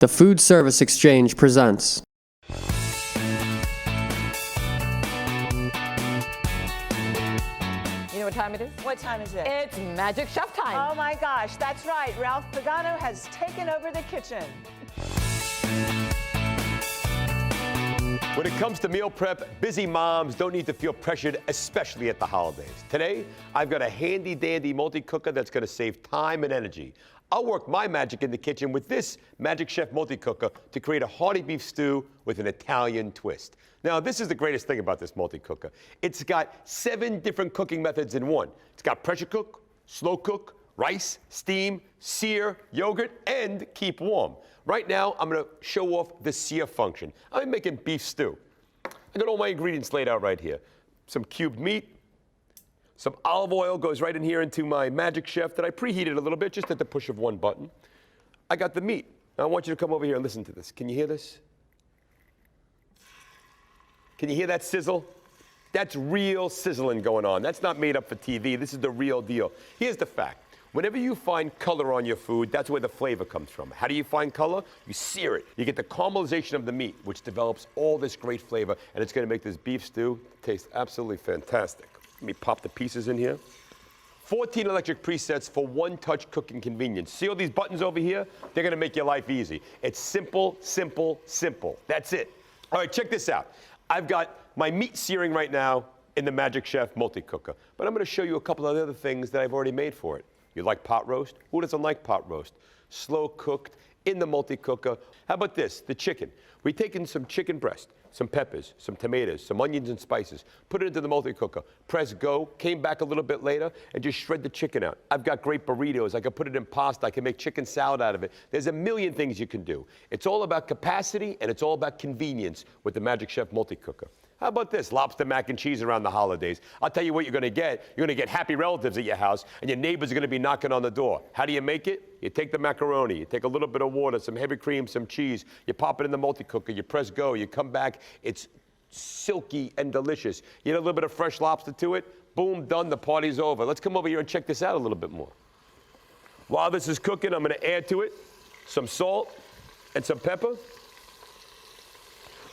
The Food Service Exchange presents. You know what time it is? What time is it? It's Magic Chef time. Oh my gosh, that's right. Ralph Pagano has taken over the kitchen. When it comes to meal prep, busy moms don't need to feel pressured, especially at the holidays. Today, I've got a handy-dandy multi-cooker that's going to save time and energy. I'll work my magic in the kitchen with this Magic Chef multi-cooker to create a hearty beef stew with an Italian twist. Now, this is the greatest thing about this multi-cooker. It's got 7 different cooking methods in one. It's got pressure cook, slow cook, rice, steam, sear, yogurt, and keep warm. Right now, I'm gonna show off the sear function. I'm making beef stew. I got all my ingredients laid out right here. Some cubed meat, some olive oil goes right in here into my Magic Chef that I preheated a little bit, just at the push of one button. I got the meat. Now I want you to come over here and listen to this. Can you hear this? Can you hear that sizzle? That's real sizzling going on. That's not made up for TV. This is the real deal. Here's the fact. Whenever you find color on your food, that's where the flavor comes from. How do you find color? You sear it. You get the caramelization of the meat, which develops all this great flavor, and it's gonna make this beef stew taste absolutely fantastic. Let me pop the pieces in here. 14 electric presets for one-touch cooking convenience. See all these buttons over here? They're gonna make your life easy. It's simple, simple, simple. That's it. All right, check this out. I've got my meat searing right now in the Magic Chef multi-cooker, but I'm gonna show you a couple of other things that I've already made for it. You like pot roast? Who doesn't like pot roast? Slow cooked in the multi-cooker. How about this, the chicken? We've taken some chicken breast, some peppers, some tomatoes, some onions and spices, put it into the multi-cooker, press go, came back a little bit later, and just shred the chicken out. I've got great burritos. I can put it in pasta. I can make chicken salad out of it. There's a million things you can do. It's all about capacity, and it's all about convenience with the Magic Chef multi-cooker. How about this, lobster mac and cheese around the holidays? I'll tell you what you're gonna get. You're gonna get happy relatives at your house, and your neighbors are gonna be knocking on the door. How do you make it? You take the macaroni, you take a little bit of water, some heavy cream, some cheese, you pop it in the multi-cooker, you press go, you come back, it's silky and delicious. You add a little bit of fresh lobster to it, boom, done, the party's over. Let's come over here and check this out a little bit more. While this is cooking, I'm gonna add to it some salt and some pepper.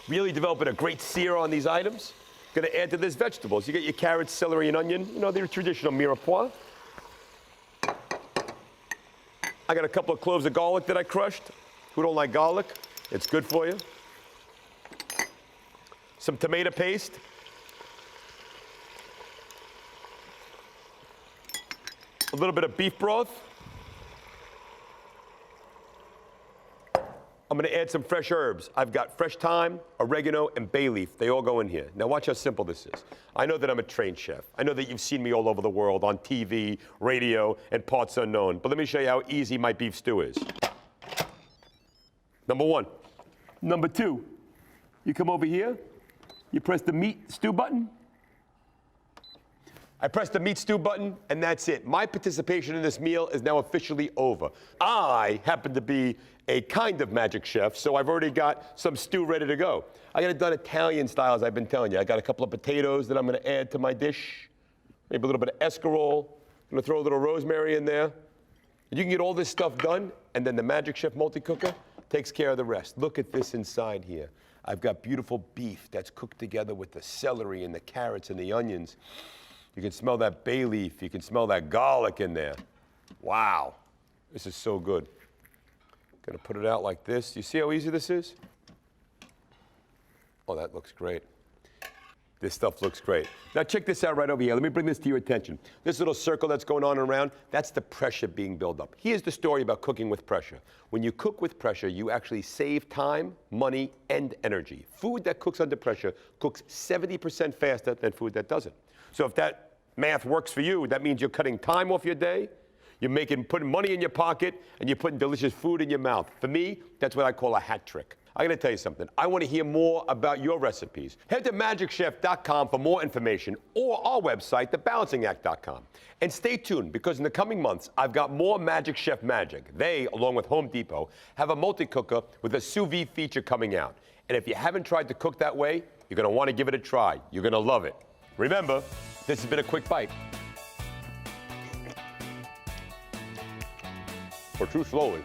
Really developing a great sear on these items. Gonna add to this vegetables. You get your carrots, celery, and onion. You know, they're traditional mirepoix. I got a couple of cloves of garlic that I crushed. Who don't like garlic? It's good for you. Some tomato paste. A little bit of beef broth. I'm gonna add some fresh herbs. I've got fresh thyme, oregano, and bay leaf. They all go in here. Now watch how simple this is. I know that I'm a trained chef. I know that you've seen me all over the world on TV, radio, and parts unknown. But let me show you how easy my beef stew is. Number 1. Number 2, you come over here, you press the meat stew button. I press the meat stew button, and that's it. My participation in this meal is now officially over. I happen to be a kind of Magic Chef, so I've already got some stew ready to go. I got it done Italian style, as I've been telling you. I got a couple of potatoes that I'm gonna add to my dish, maybe a little bit of escarole. I'm gonna throw a little rosemary in there. You can get all this stuff done, and then the Magic Chef multi-cooker takes care of the rest. Look at this inside here. I've got beautiful beef that's cooked together with the celery and the carrots and the onions. You can smell that bay leaf. You can smell that garlic in there. Wow, this is so good. Gonna put it out like this. You see how easy this is? Oh, that looks great. This stuff looks great. Now check this out right over here. Let me bring this to your attention. This little circle that's going on and around, that's the pressure being built up. Here's the story about cooking with pressure. When you cook with pressure, you actually save time, money, and energy. Food that cooks under pressure cooks 70% faster than food that doesn't. So if that math works for you, that means you're cutting time off your day, you're putting money in your pocket, and you're putting delicious food in your mouth. For me, that's what I call a hat trick. I gotta tell you something. I wanna hear more about your recipes. Head to magicchef.com for more information, or our website, thebalancingact.com. And stay tuned, because in the coming months, I've got more Magic Chef magic. They, along with Home Depot, have a multi-cooker with a sous vide feature coming out. And if you haven't tried to cook that way, you're gonna wanna give it a try. You're gonna love it. Remember, this has been a quick bite. Or too slowly.